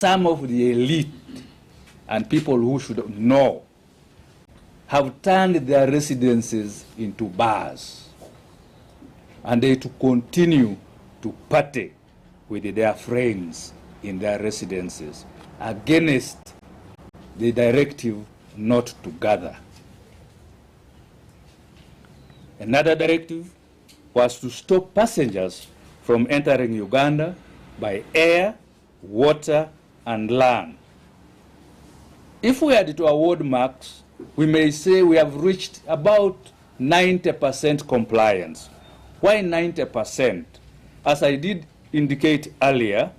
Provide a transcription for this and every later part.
some of the elite and people who should know have turned their residences into bars, and they to continue to party with their friends in their residences against the directive not to gather. Another directive was to stop passengers from entering Uganda by air, water, and land. If we had to award marks, we may say we have reached about 90% compliance. Why 90%? As I did indicate earlier,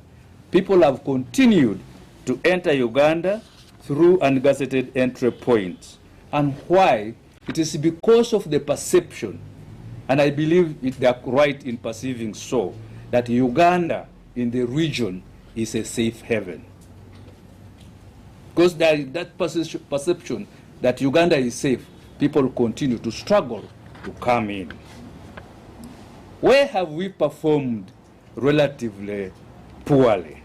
people have continued to enter Uganda through ungazetted entry points. And why? It is because of the perception, and I believe they are right in perceiving so, that Uganda in the region is a safe haven. Because there is that perception that Uganda is safe, people continue to struggle to come in. Where have we performed relatively poorly?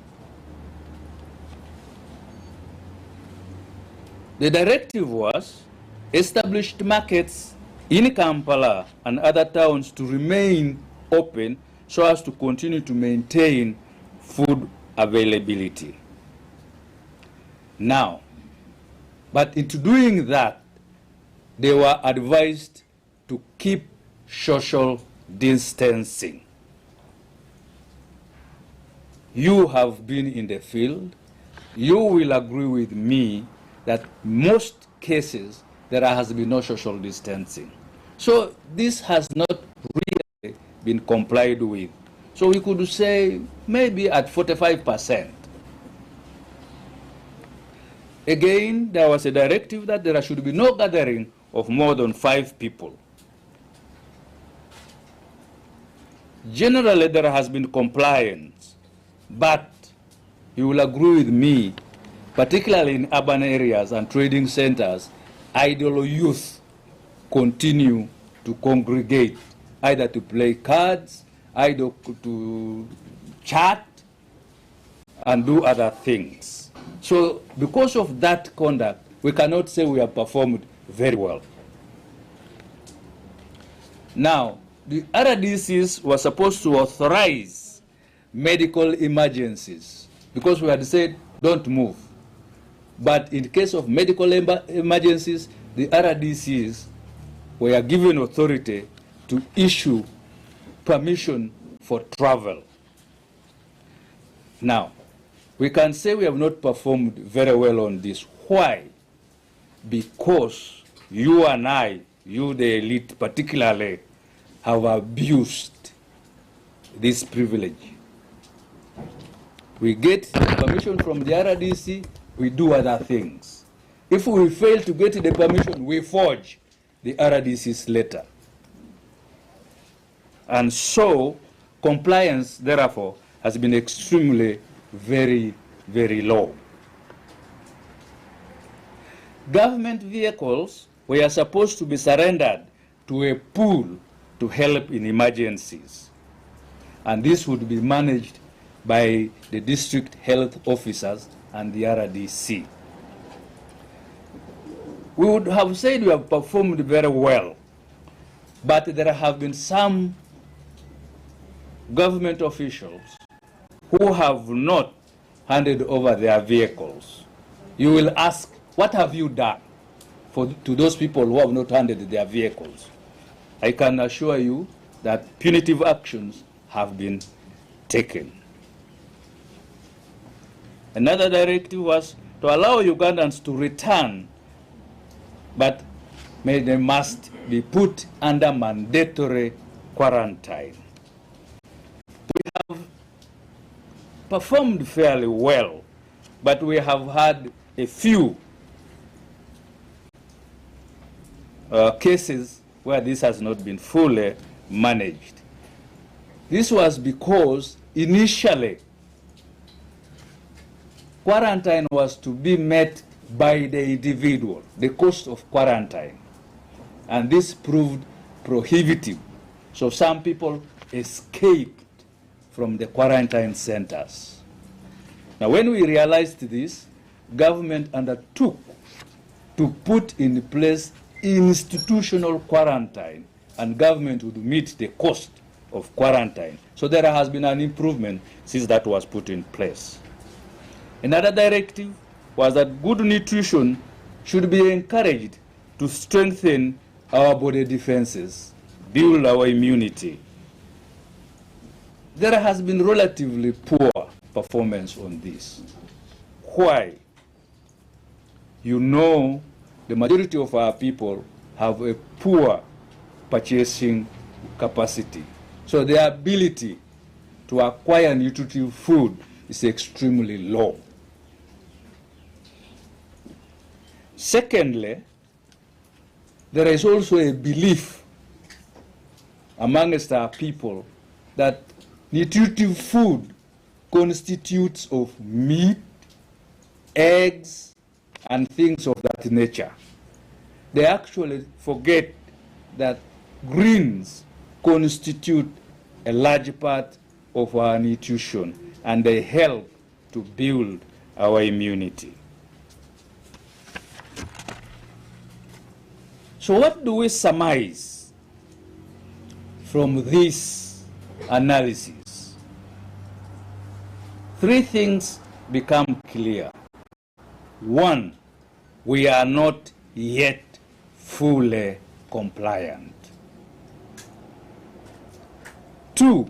The directive was established markets in Kampala and other towns to remain open so as to continue to maintain food availability. Now, but into doing that, they were advised to keep social distancing. You have been in the field. You will agree with me that most cases there has been no social distancing. So this has not really been complied with. So we could say maybe at 45%. Again, there was a directive that there should be no gathering of more than 5 people. Generally, there has been compliance, but you will agree with me, particularly in urban areas and trading centers, idle youth continue to congregate, either to play cards, either to chat, and do other things. So because of that conduct, we cannot say we have performed very well. Now, the RDCs were supposed to authorize medical emergencies because we had said don't move. But in case of medical emergencies, the RDCs were given authority to issue permission for travel. Now, we can say we have not performed very well on this. Why? Because you and I, you the elite particularly, have abused this privilege. We get permission from the RDC, we do other things. If we fail to get the permission, we forge the RDC's letter. And so, compliance, therefore, has been extremely very, very low. Government vehicles were supposed to be surrendered to a pool to help in emergencies. And this would be managed by the district health officers and the RDC. We would have said we have performed very well, but there have been some government officials who have not handed over their vehicles. You will ask, what have you done to those people who have not handed their vehicles? I can assure you that punitive actions have been taken. Another directive was to allow Ugandans to return, but they must be put under mandatory quarantine. We have performed fairly well, but we have had a few cases where this has not been fully managed. This was because initially quarantine was to be met by the individual, the cost of quarantine. And this proved prohibitive. So some people escaped from the quarantine centers. Now, when we realized this, government undertook to put in place institutional quarantine, and government would meet the cost of quarantine. So there has been an improvement since that was put in place. Another directive was that good nutrition should be encouraged to strengthen our body defenses, build our immunity. There has been relatively poor performance on this. Why? You know, the majority of our people have a poor purchasing capacity. So their ability to acquire nutritive food is extremely low. Secondly, there is also a belief amongst our people that nutritive food constitutes of meat, eggs, and things of that nature. They actually forget that greens constitute a large part of our nutrition, and they help to build our immunity. So what do we surmise from this analysis? Three things become clear. One, we are not yet fully compliant. Two,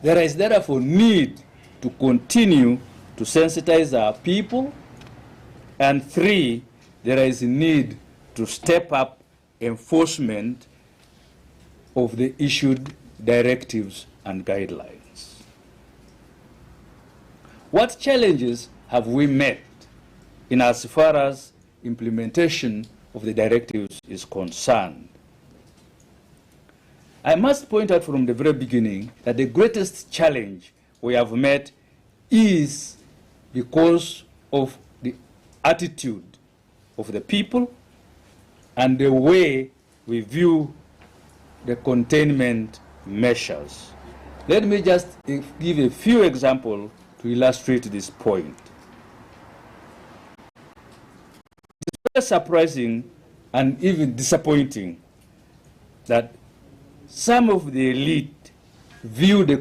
there is therefore need to continue to sensitize our people. And three, there is a need to step up enforcement of the issued directives and guidelines. What challenges have we met in as far as implementation of the directives is concerned? I must point out from the very beginning that the greatest challenge we have met is because of the attitude of the people and the way we view the containment measures. Let me just give a few examples to illustrate this point. It's very surprising and even disappointing that some of the elite view the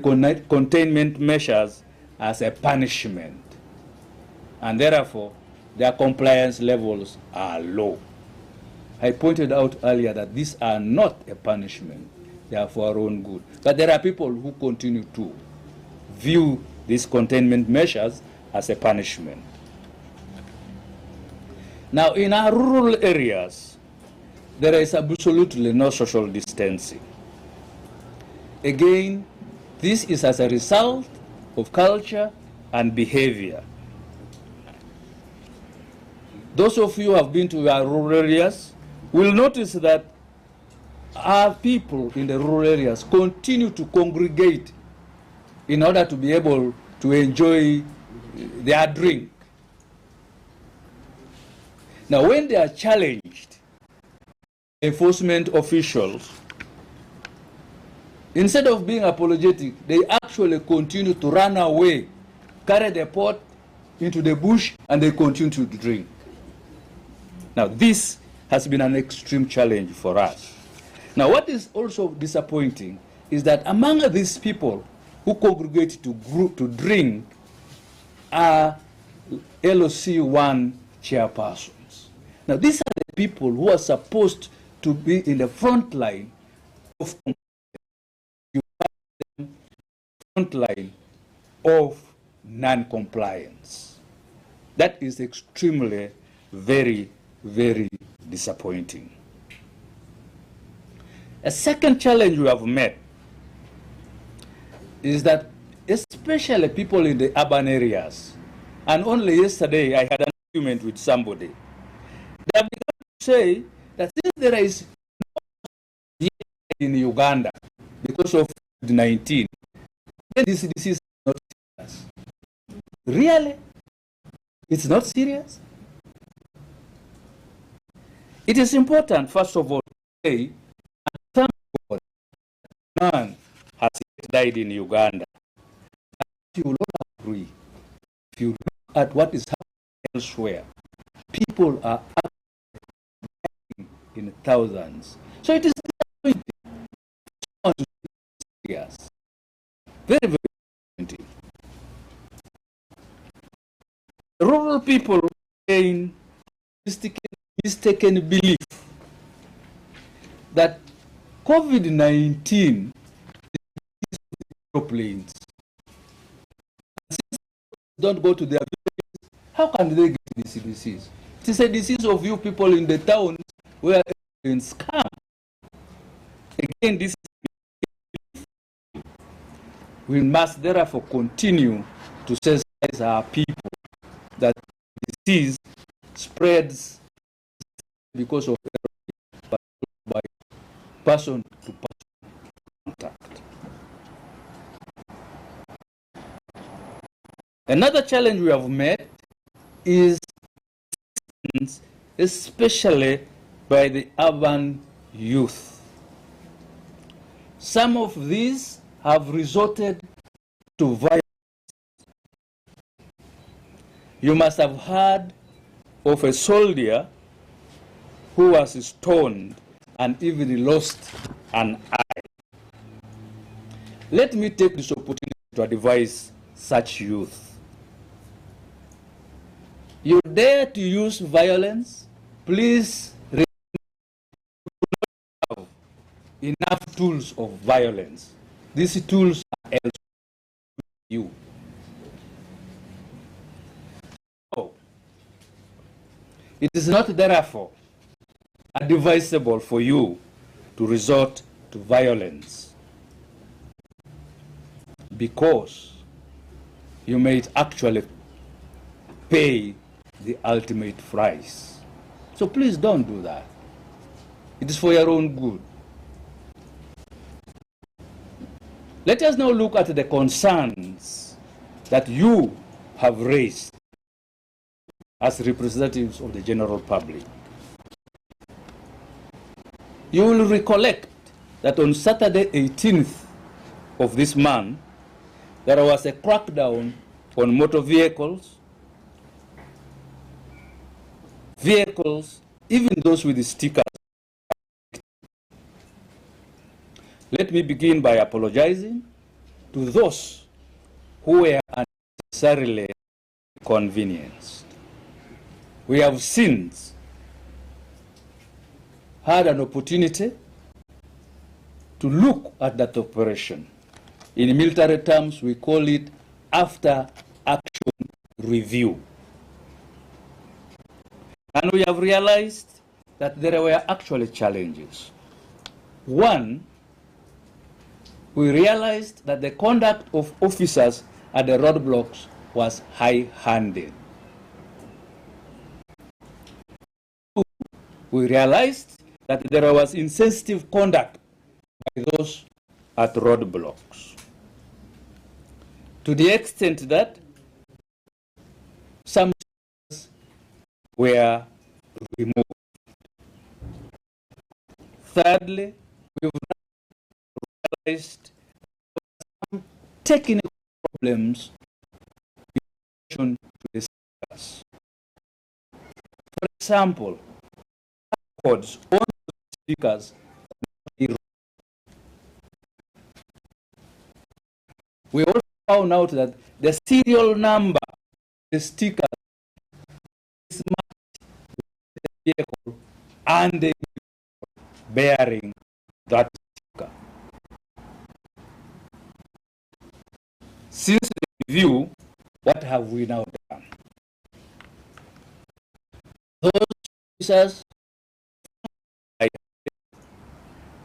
containment measures as a punishment, and therefore their compliance levels are low. I pointed out earlier that these are not a punishment, they are for our own good. But there are people who continue to view these containment measures as a punishment. Now, in our rural areas, there is absolutely no social distancing. Again, this is as a result of culture and behavior. Those of you who have been to our rural areas will notice that our people in the rural areas continue to congregate in order to be able to enjoy their drink. Now, when they are challenged, enforcement officials, instead of being apologetic, they actually continue to run away, carry the pot into the bush, and they continue to drink. Now, this has been an extreme challenge for us. Now, what is also disappointing is that among these people who congregate to drink are LOC1 chairpersons. Now, these are the people who are supposed to be in the front line of non-compliance. That is extremely very, very disappointing. A second challenge we have met is that especially people in the urban areas, and only yesterday I had an argument with somebody, they have begun to say that since there is no in Uganda because of COVID-19, then this disease is not serious. Really? It's not serious? It is important, first of all, to say, thank God, none has yet died in Uganda. You will not agree. if you look at what is happening elsewhere, people are dying in thousands. So it is serious. Very, very important. Rural people in mistaken belief that COVID-19 is aeroplanes. Since don't go to their villages, how can they get this disease? It is a disease of you people in the towns where airplanes come. Again, this is, we must therefore continue to sensitize our people that disease spreads because of but by person to person contact. Another challenge we have met is especially by the urban youth. Some of these have resorted to violence. You must have heard of a soldier who was stoned and even lost an eye. Let me take this opportunity to advise such youth. You dare to use violence, please have enough tools of violence. These tools are elsewhere you. So, it is not therefore advisable for you to resort to violence, because you may actually pay the ultimate price. So please don't do that. It is for your own good. Let us now look at the concerns that you have raised as representatives of the general public. You will recollect that on Saturday 18th of this month, there was a crackdown on motor vehicles, even those with the stickers. Let me begin by apologizing to those who were unnecessarily inconvenienced. We have since had an opportunity to look at that operation. In military terms, we call it after action review. And we have realized that there were actually challenges. One, we realized that the conduct of officers at the roadblocks was high-handed. Two, we realized that there was insensitive conduct by those at roadblocks, to the extent that some were removed. Thirdly, we've realized some technical problems in relation to the speakers. For example, codes on the speakers. We also found out that the serial number of the sticker is matched with the vehicle and the bearing that sticker. Since the review, what have we now done? Those officers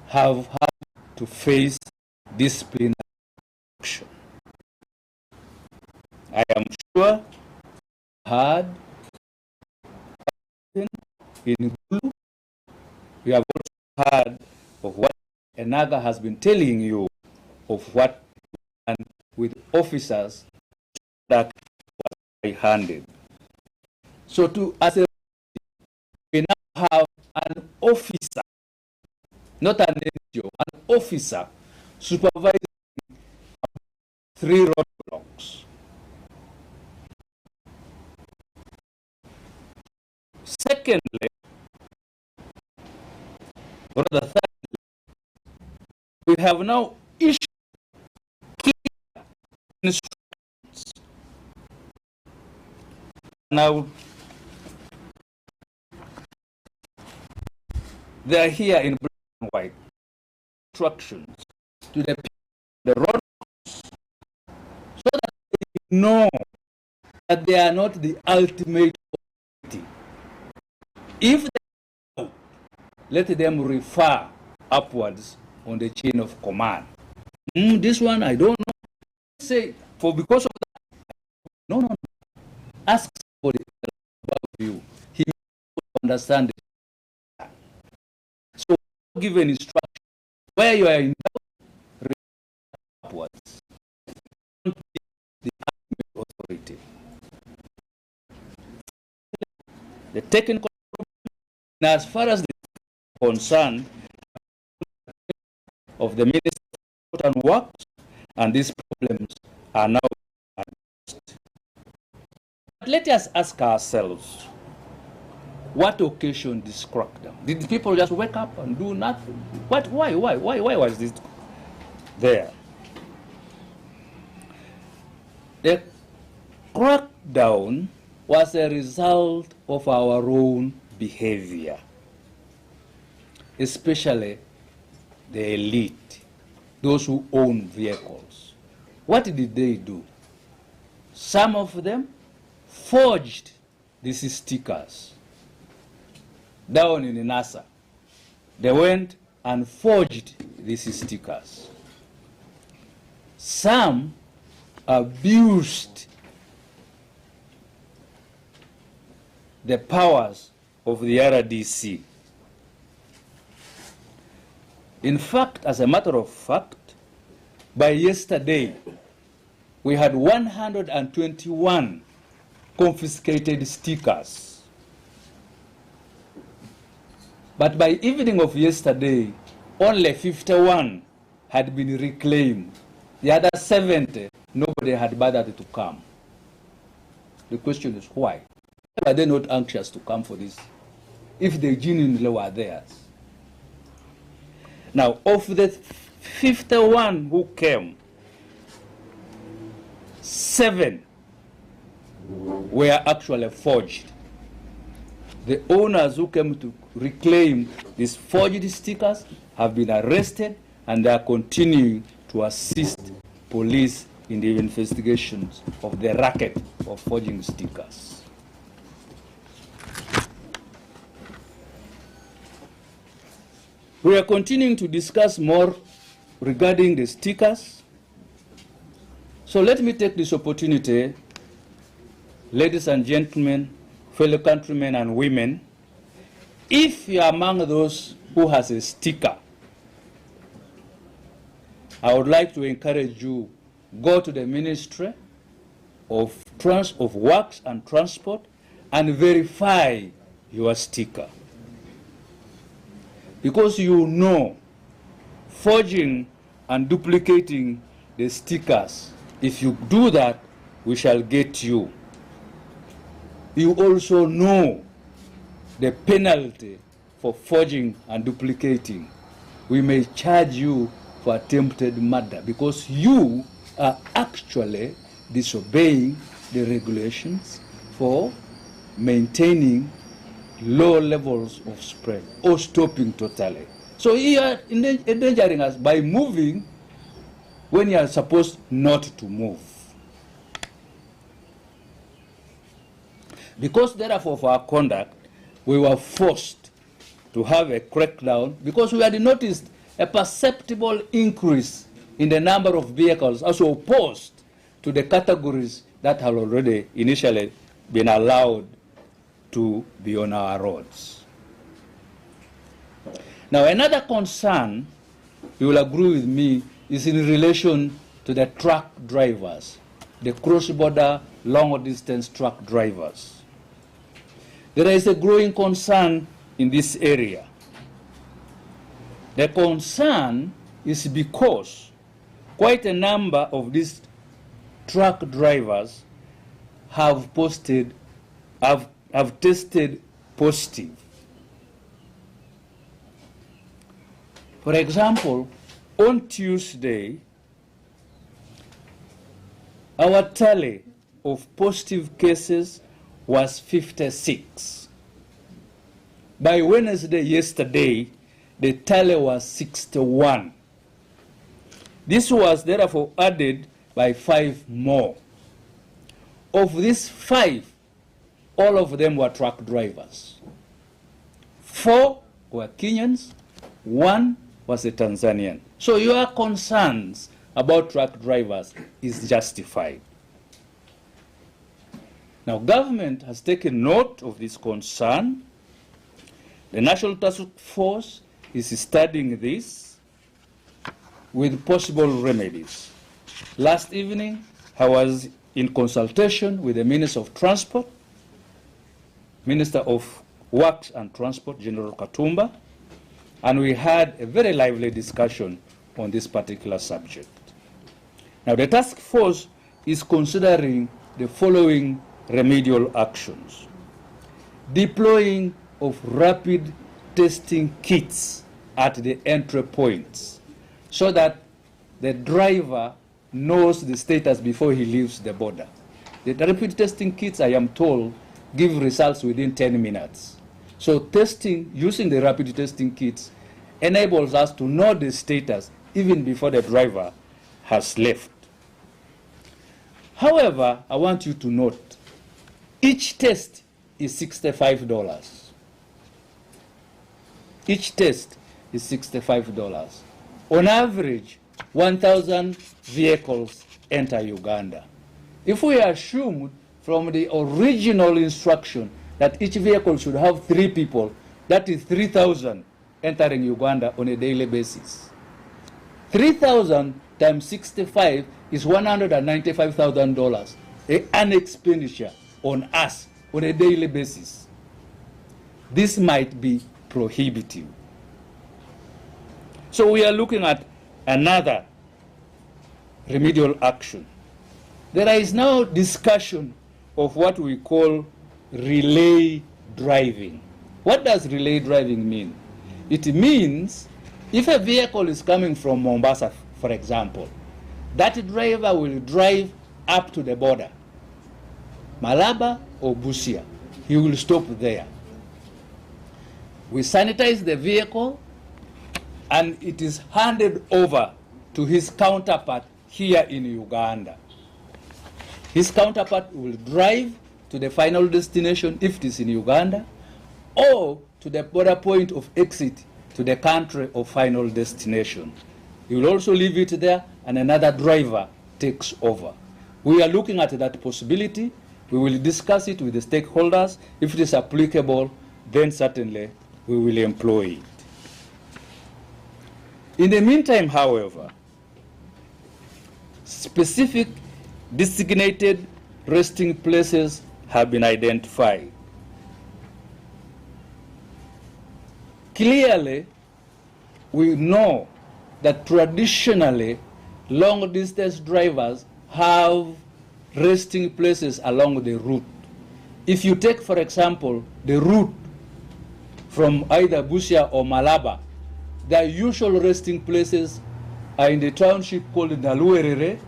have had to face disciplinary action. I am sure had in Gulu, we have also heard of what Enaga has been telling you of what and with officers that was high-handed. So as a we now have an officer, not an NGO, an officer supervising 3 roadblocks. Secondly, or the third, we have now issued clear instructions. Now, they are here in black and white. Instructions to the people, the road, so that they know that they are not the ultimate authority. If they know, let them refer upwards on the chain of command. This one I don't know. Say because of that. No, no, no. Ask somebody about you. He will understand it. So give an instruction where you are in doubt, refer upwards. Don't be the ultimate authority. The technical, as far as the concern of the Minister of Sport and Works, and these problems are now addressed. But let us ask ourselves, what occasioned this crackdown? Did people just wake up and do nothing? Why was this there? The crackdown was a result of our own behavior, especially the elite, those who own vehicles. What did they do? Some of them forged these stickers down in NASA. They went and forged these stickers. Some abused the powers of the RDC. In fact, as a matter of fact, by yesterday, we had 121 confiscated stickers. But by evening of yesterday, only 51 had been reclaimed. The other 70, nobody had bothered to come. The question is why? Why are they not anxious to come for this if they genuinely were theirs? Now, of the 51 who came, 7 were actually forged. The owners who came to reclaim these forged stickers have been arrested, and they are continuing to assist police in the investigations of the racket of forging stickers. We are continuing to discuss more regarding the stickers. So let me take this opportunity, ladies and gentlemen, fellow countrymen and women, if you are among those who has a sticker, I would like to encourage you, go to the Ministry of Works and Transport and verify your sticker. Because you know, forging and duplicating the stickers, if you do that, we shall get you. You also know the penalty for forging and duplicating. We may charge you for attempted murder because you are actually disobeying the regulations for maintaining low levels of spread or stopping totally. So you are endangering us by moving when you are supposed not to move. Because therefore of our conduct, we were forced to have a crackdown because we had noticed a perceptible increase in the number of vehicles as opposed to the categories that had already initially been allowed to be on our roads. Now, another concern, you will agree with me, is in relation to the truck drivers, the cross-border long-distance truck drivers. There is a growing concern in this area. The concern is because quite a number of these truck drivers have tested positive. For example, on Tuesday, our tally of positive cases was 56. By Wednesday, yesterday, the tally was 61. This was therefore added by 5 more. Of these 5, all of them were truck drivers. 4 were Kenyans, 1 was a Tanzanian. So your concerns about truck drivers is justified. Now, government has taken note of this concern. The National Task Force is studying this with possible remedies. Last evening, I was in consultation with the Minister of Transport, Minister of Works and Transport, General Katumba, and we had a very lively discussion on this particular subject. Now, the task force is considering the following remedial actions: deploying of rapid testing kits at the entry points so that the driver knows the status before he leaves the border. The rapid testing kits, I am told, give results within 10 minutes. So testing, using the rapid testing kits, enables us to know the status even before the driver has left. However, I want you to note, each test is $65. Each test is $65. On average, 1,000 vehicles enter Uganda. If we assume from the original instruction that each vehicle should have 3 people, that is 3,000 entering Uganda on a daily basis. 3,000 times 65 is $195,000, an expenditure on us on a daily basis. This might be prohibitive. So we are looking at another remedial action. There is now discussion of what we call relay driving. What does relay driving mean? It means if a vehicle is coming from Mombasa, for example, that driver will drive up to the border, Malaba or Busia. He will stop there. We sanitize the vehicle and it is handed over to his counterpart here in Uganda. His counterpart will drive to the final destination if it is in Uganda, or to the border point of exit to the country of final destination. He will also leave it there and another driver takes over. We are looking at that possibility. We will discuss it with the stakeholders. If it is applicable, then certainly we will employ it. In the meantime, however, specific designated resting places have been identified. Clearly, we know that traditionally long-distance drivers have resting places along the route. If you take, for example, the route from either Busia or Malaba, their usual resting places are in the township called Naluerere.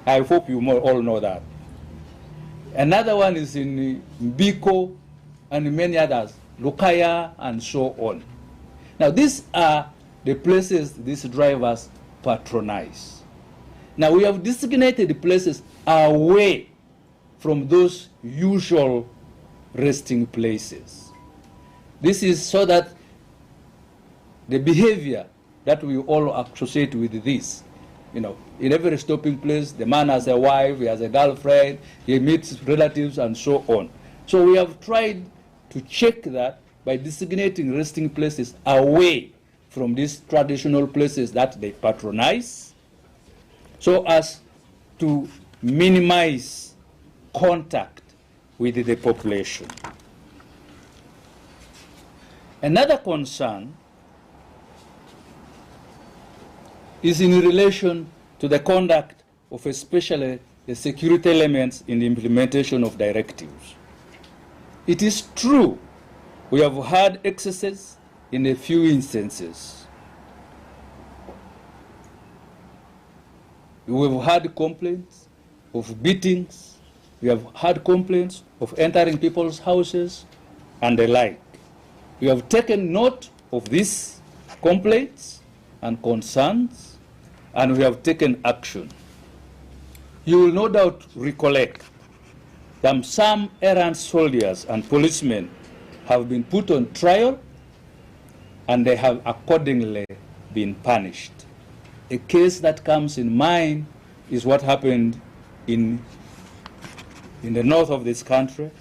I hope you all know that. Another one is in Mbiko and many others, Lukaya and so on. Now these are the places these drivers patronize. Now we have designated the places away from those usual resting places. This is so that the behavior that we all associate with this, in every stopping place, the man has a wife, he has a girlfriend, he meets relatives and so on. So we have tried to check that by designating resting places away from these traditional places that they patronize, so as to minimize contact with the population. Another concern is in relation to the conduct of especially the security elements in the implementation of directives. It is true We have had excesses in a few instances. We have had complaints of beatings. We have had complaints of entering people's houses and the like. We have taken note of these complaints and concerns, and we have taken action. You will no doubt recollect that some errant soldiers and policemen have been put on trial, and they have accordingly been punished. A case that comes in mind is what happened in the north of this country,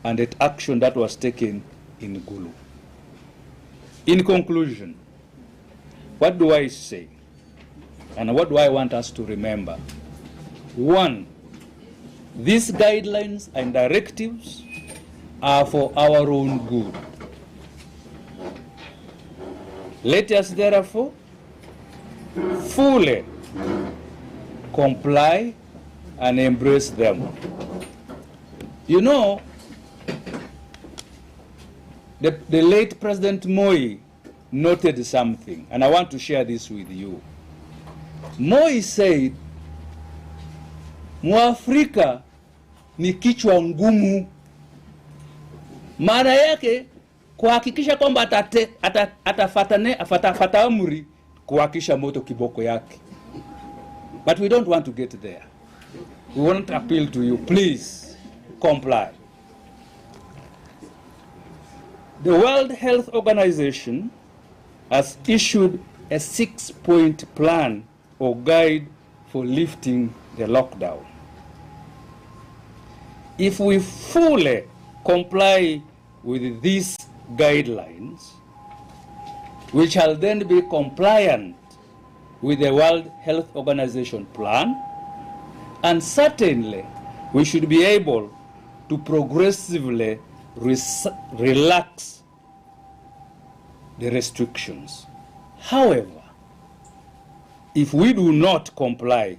and the action that was taken in Gulu. In conclusion, what do I say? And what do I want us to remember? One, these guidelines and directives are for our own good. Let us therefore fully comply and embrace them. You know, the late President Moi noted something, and I want to share this with you. Moi said, Mwafrika ni kichwa ngumu. Maana yake kuhakikisha kwamba atafata amri kuhakisha moto kiboko yake. But we don't want to get there. We want to appeal to you, please comply. The World Health Organization has issued a 6-point plan or guide for lifting the lockdown. If we fully comply with these guidelines, we shall then be compliant with the World Health Organization plan, and certainly we should be able to progressively relax the restrictions. However, if we do not comply,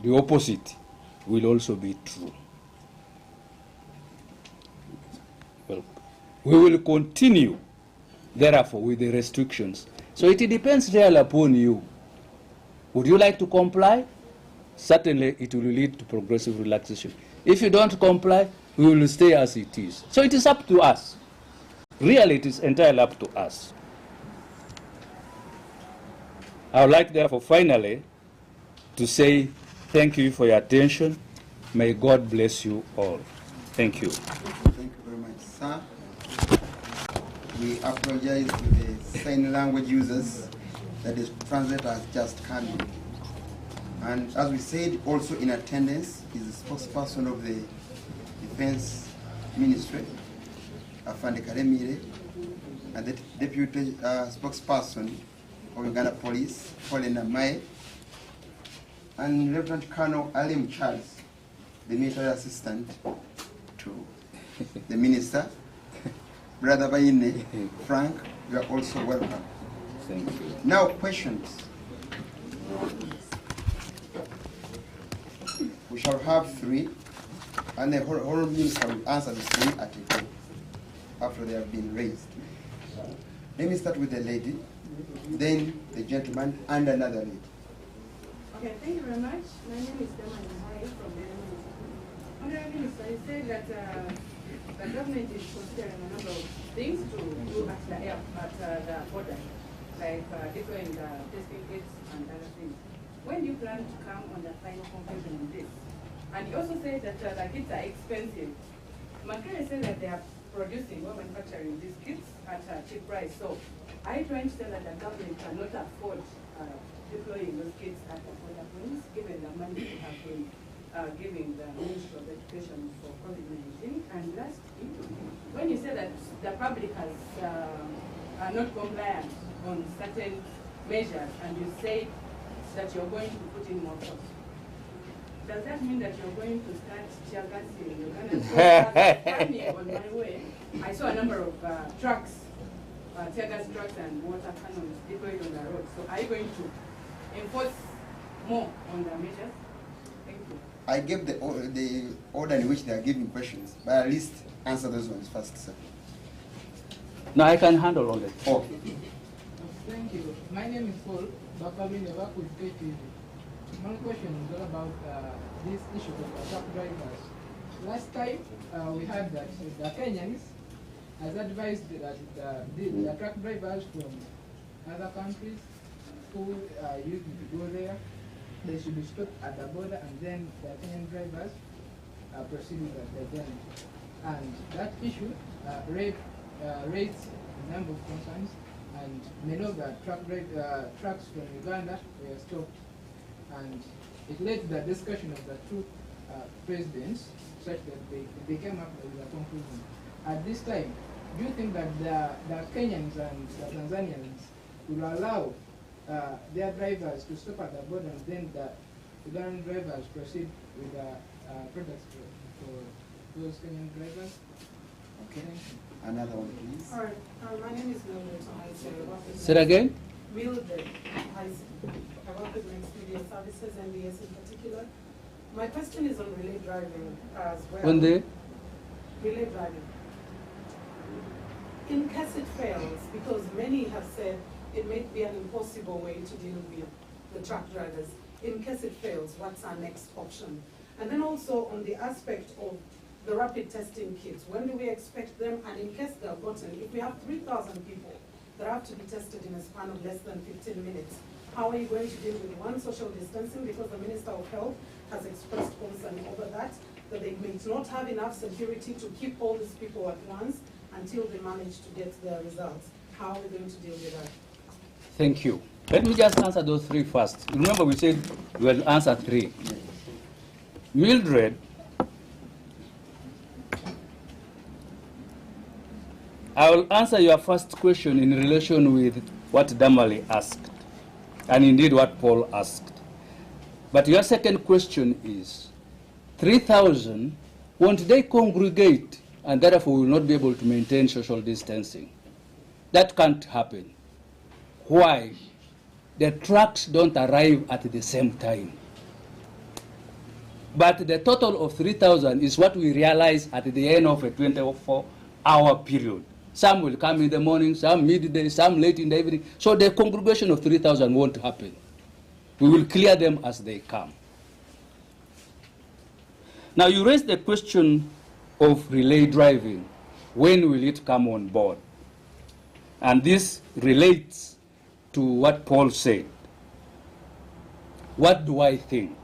the opposite will also be true. Well, we will continue, therefore, with the restrictions. So it depends really upon you. Would you like to comply? Certainly, it will lead to progressive relaxation. If you don't comply, we will stay as it is. So it is up to us. Really, it is entirely up to us. I would like, therefore, finally, to say thank you for your attention. May God bless you all. Thank you. Thank you very much, sir. We apologize to the sign language users that the translator has just come in. And as we said, also in attendance is the spokesperson of the Defense Ministry, Afande Karemire, and the deputy spokesperson of Uganda Police, Colin Namae, and Lieutenant Colonel Alim Charles, the military assistant to the minister. Brother Baine, Frank, you are also welcome. Thank you. Now, questions. We shall have 3, and the whole minister will answer the 3 at a time after they have been raised. Let me start with the lady, then the gentleman, and another lady. Okay, thank you very much. My name is Daman Nahai from the Honorable Minister. You said that the government is considering a number of things to do at the border, like different testing kits and other things. When do you plan to come on the final conclusion on this? And you also said that the kits are expensive. Makere said that they are producing or manufacturing these kits at a cheap price. So are you trying to say that the government cannot afford deploying those kits at the border points, given the money we have been giving the Ministry of Education for COVID-19? And lastly, when you say that the public are not compliant on certain measures, and you say that you're going to put in more force, does that mean that you're going to start tear gassing Uganda? On my way, I saw a number of trucks, tear gas trucks and water cannons deployed on the road. So are you going to enforce more on the measures? Thank you. I gave the order in which they are giving questions, but at least answer those ones first, sir. No, I can handle all that. Okay. Thank you. My name is Paul Bakabin. I work with KTV. One question is all about this issue of truck drivers. Last time we heard that the Kenyans has advised that the truck drivers from other countries who used to go there, they should be stopped at the border, and then the Kenyan drivers proceed with their journey. And that issue raised a number of concerns, and many of the trucks from Uganda were stopped. And it led to the discussion of the two presidents, such that they came up with a conclusion. At this time, do you think that the Kenyans and the Tanzanians will allow their drivers to stop at the border, and then the Ugandan drivers proceed with the products for those Kenyan drivers? Okay. Another one, please. All right. My name is Mildred. Say it again. Mildred. I work with Mixed Media Services, MBS in particular. My question is on relay driving as well. On the relay driving. In case it fails, because many have said it may be an impossible way to deal with the truck drivers. In case it fails, what's our next option? And then also on the aspect of the rapid testing kits, when do we expect them? And in case they're gotten, if we have 3,000 people that have to be tested in a span of less than 15 minutes, how are you going to deal with one, social distancing, because the Minister of Health has expressed concern over that they may not have enough security to keep all these people at once until they manage to get their results. How are we going to deal with that? Thank you. Let me just answer those three first. Remember we said we will answer three. Mildred, I will answer your first question in relation with what Damali asked, and indeed what Paul asked. But your second question is, 3,000, won't they congregate and therefore will not be able to maintain social distancing? That can't happen. Why? The trucks don't arrive at the same time. But the total of 3,000 is what we realize at the end of a 24-hour period. Some will come in the morning, some midday, some late in the evening. So the congregation of 3,000 won't happen. We will clear them as they come. Now you raised the question of relay driving. When will it come on board? And this relates to what Paul said. What do I think?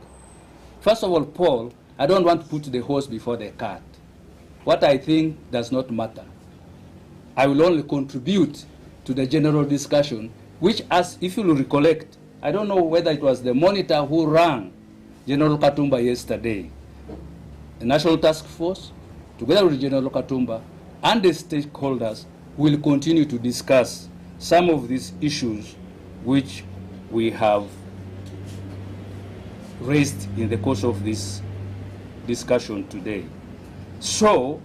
First of all, Paul, I don't want to put the horse before the cart. What I think does not matter. I will only contribute to the general discussion, which, as if you will recollect, I don't know whether it was the monitor who rang General Katumba yesterday. The National Task Force, together with General Katumba and the stakeholders, will continue to discuss some of these issues which we have raised in the course of this discussion today. So,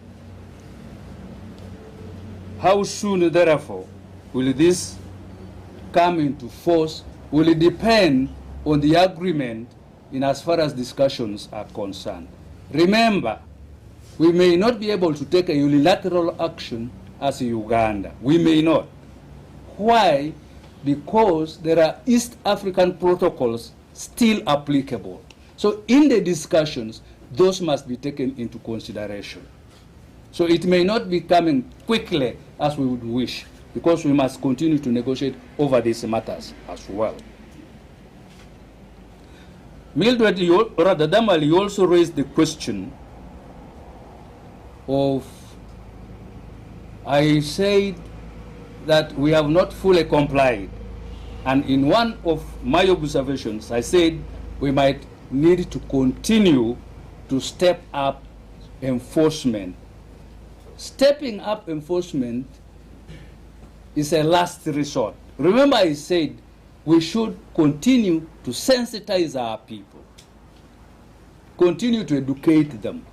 how soon, therefore, will this come into force will depend on the agreement in as far as discussions are concerned. Remember, we may not be able to take a unilateral action as Uganda. We may not. Why? Because there are East African protocols still applicable. So in the discussions, those must be taken into consideration. So it may not be coming quickly as we would wish, because we must continue to negotiate over these matters as well. Mildred, rather Damali, you also raised the question of, I said that we have not fully complied. And in one of my observations, I said we might need to continue to step up enforcement. Stepping up enforcement is a last resort. Remember I said we should continue to sensitize our people, continue to educate them.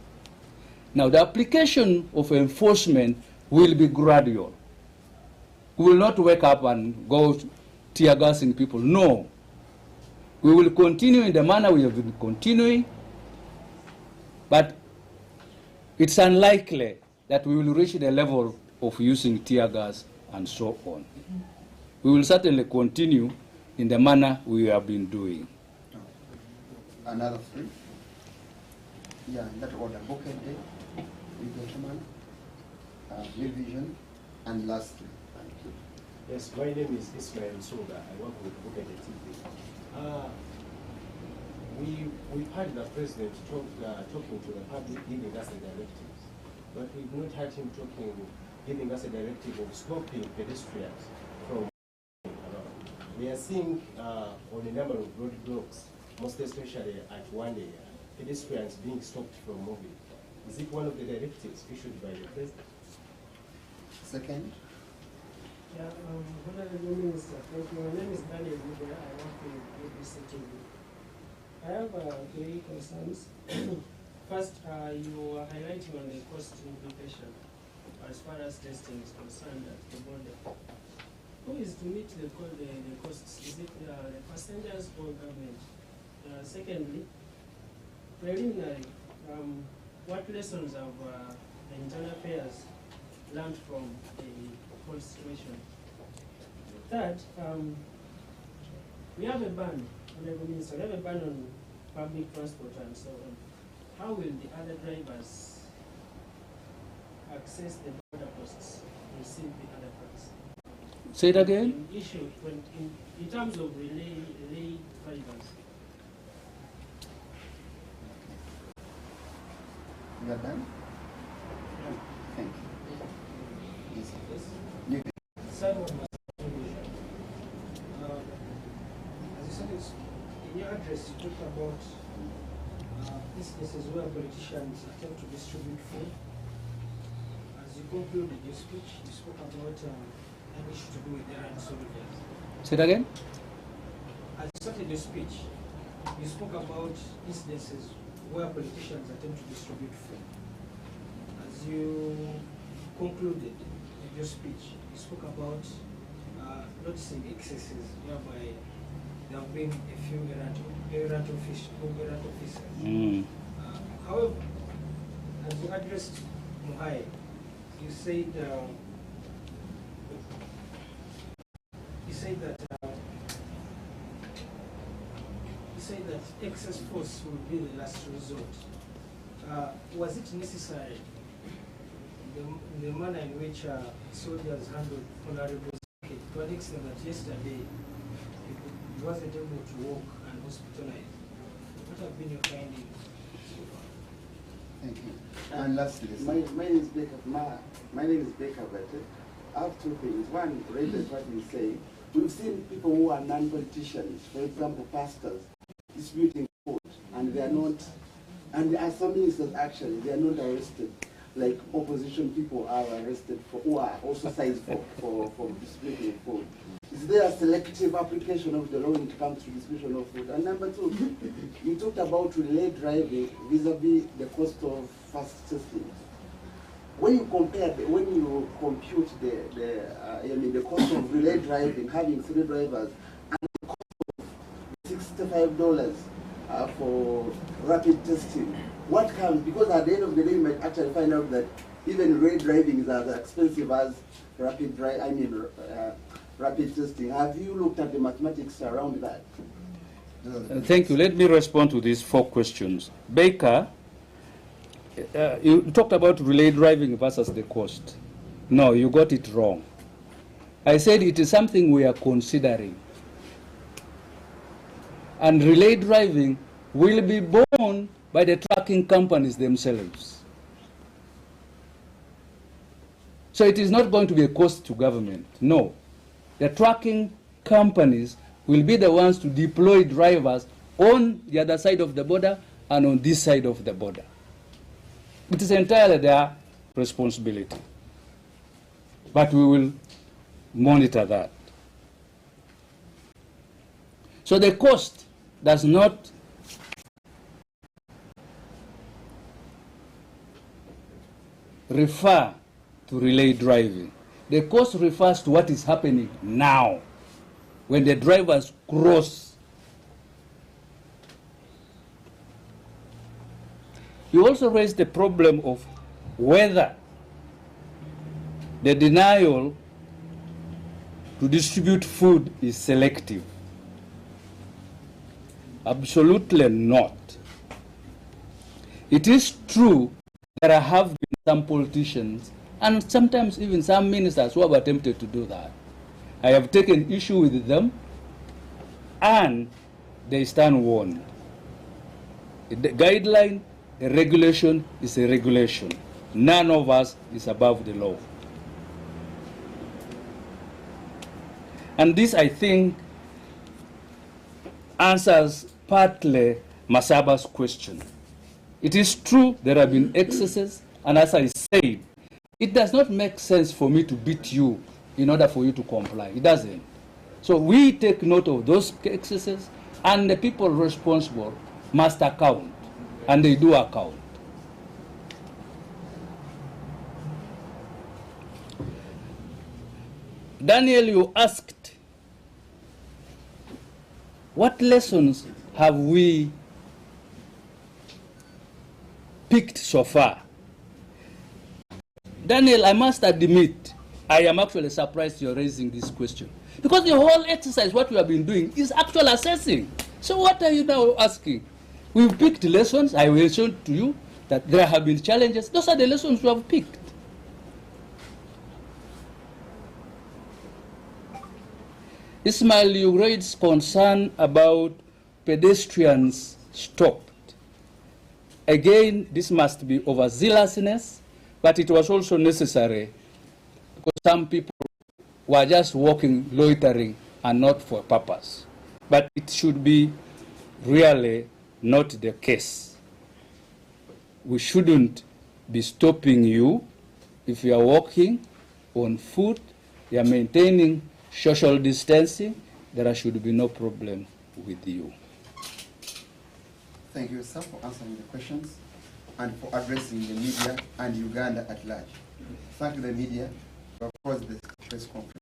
Now the application of enforcement will be gradual. We will not wake up and go tear gassing people. No. We will continue in the manner we have been continuing, but it's unlikely that we will reach the level of using tear gas and so on. We will certainly continue in the manner we have been doing. Another three. Yeah, in that order. Bouquet Day, Gentleman, Revision, and lastly. Thank you. Yes, my name is Ismail Soga. I work with Bouquet TV. We've heard the president talking to the public, giving us the directives, but we've not heard him giving us a directive of stopping pedestrians from around. We are seeing on a number of roadblocks, most especially at one area, pedestrians being stopped from moving. Is it one of the directives issued by the president? Second. Yeah, Honorable Minister, thank you. My name is Daniel Muda. I work with ABC TV. I have three concerns. First, you are highlighting on the cost implication as far as testing is concerned at the border. Who is to meet the costs? Is it the passengers or government? Secondly, preliminary, what lessons have the internal affairs learned from the whole situation? Third, we have a ban, Honorable Minister, we have a ban on public transport and so on. How will the other drivers access the border posts, receive the other posts? Say it again? In terms of relay drivers. You are done? Yeah. Thank you. Yes. You Simon, as you said, in your address, you talked about instances where politicians attempt to distribute food. As you concluded your speech, you spoke about an issue to do with errand soldiers. Say it again? As you started your speech, you spoke about instances where politicians attempt to distribute food. As you concluded your speech, you spoke about noticing excesses whereby there have been a few errant officers. However, as you addressed Muhai, you said that excess force will be the last resort. Was it necessary, the manner in which soldiers handled Honorable Zaki, to an extent that yesterday he wasn't able to walk and hospitalized? What have been your findings so far? Thank you. And lastly, my name is Baker Vete. I have two things. One, related to what you say. We've seen people who are non-politicians, for example, pastors, distributing food, and they are not, and there are some ministers actually, they are not arrested. Like opposition people are arrested for, who are also sized for distributing food. Is there a selective application of the law when it comes to distribution of food? And number two, you talked about relay driving vis-a-vis the cost of fast testing. When you compare, when you compute the cost of relay driving, having 3 drivers, and the cost of $65 for rapid testing, what comes? Because at the end of the day, you might actually find out that even relay driving is as expensive as rapid testing. Have you looked at the mathematics around that? Thank you. Let me respond to these 4 questions. Baker, you talked about relay driving versus the cost. No, you got it wrong. I said it is something we are considering. And relay driving will be borne by the trucking companies themselves. So it is not going to be a cost to government. No. The trucking companies will be the ones to deploy drivers on the other side of the border and on this side of the border. It is entirely their responsibility. But we will monitor that. So the cost does not refer to relay driving. The cost refers to what is happening now when the drivers cross. You also raised the problem of whether the denial to distribute food is selective. Absolutely not. It is true there have been some politicians and sometimes even some ministers who have attempted to do that. I have taken issue with them and they stand warned. The guideline, a regulation is a regulation. None of us is above the law. And this, I think, answers partly Masaba's question. It is true there have been excesses, and as I said, it does not make sense for me to beat you in order for you to comply. It doesn't. So we take note of those excesses, and the people responsible must account, and they do account. Daniel, you asked, what lessons have we picked so far? Daniel, I must admit, I am actually surprised you're raising this question. Because the whole exercise, what we have been doing, is actual assessing. So what are you now asking? We've picked lessons. I will show to you that there have been challenges. Those are the lessons we have picked. Ismail, you raised concern about pedestrians stopped. Again, this must be overzealousness, but it was also necessary because some people were just walking, loitering, and not for purpose. But it should be really not the case. We shouldn't be stopping you if you are walking on foot, you are maintaining social distancing, there should be no problem with you. Thank you, sir, for answering the questions and for addressing the media and Uganda at large. Thank you, the media, for the press conference.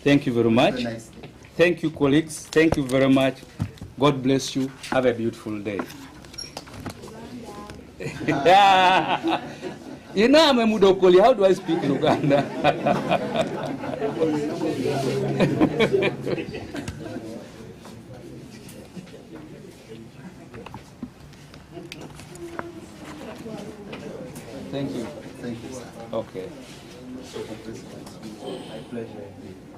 Thank you very much. Have a nice day. Thank you, colleagues. Thank you very much. God bless you. Have a beautiful day. You know, I'm a Mudokoli. How do I speak in Uganda? Thank you. Thank you, sir. Okay. So, my pleasure.